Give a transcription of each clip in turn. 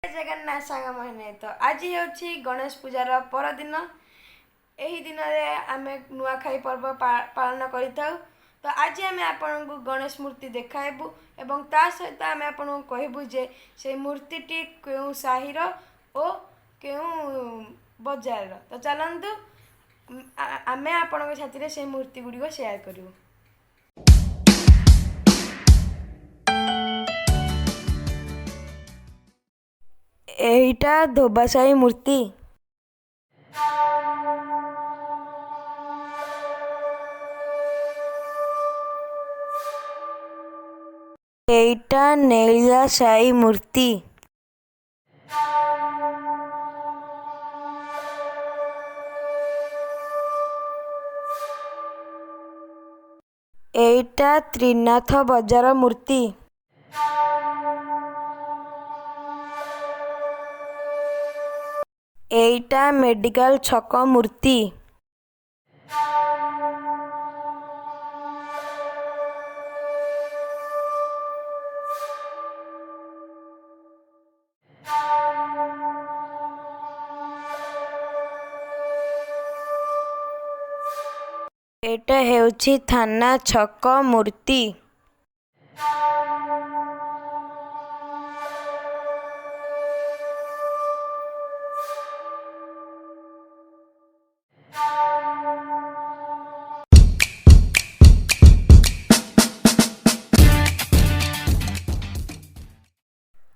जय जगन्नाथ सांग मैंने तो आज हूँ गणेश पूजार परदिन। यही दिन में आम नुआखाई पर्व पालन कर। तो आज आम आपण को गणेश मूर्ति देखाबू एवं ता सहित आम आपण को कहबू जे से मूर्तिटी क्यों साहिर और क्यों बजार। तो चलतु आम आपण साथी से मूर्ति गुड़िक सेयार करूँ। एटा धोबासाई मूर्ति। एटा नेलिया साई मूर्ति। एटा त्रिनाथ बजार मूर्ति। एटा मेडिकल छक मूर्ति। एटा हेउछि थाना छक मूर्ति।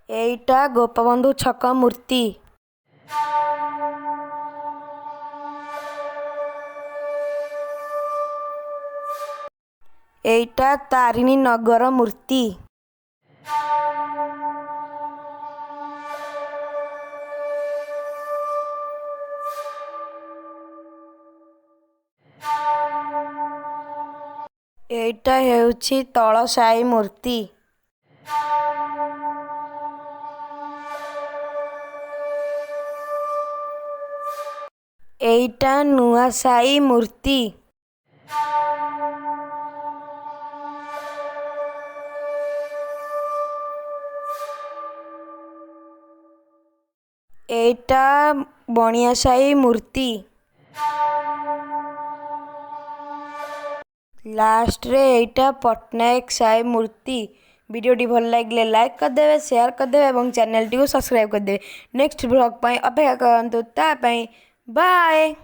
एटा गोपबंधु छक मूर्ति। एटा तारिणी नगर मूर्ति। एटा हेउछि तळसाई मूर्ति। एटा नुआसाई मूर्ति। एटा बणियासाई मूर्ति। लास्ट रे एटा पटनायक साई मूर्ति। वीडियो भल लगे लाइक करदे, शेयर करदे और चैनल टी को सब्सक्राइब करदे। नेक्स्ट ब्लॉग अपेक्षा करंतु ता बाय।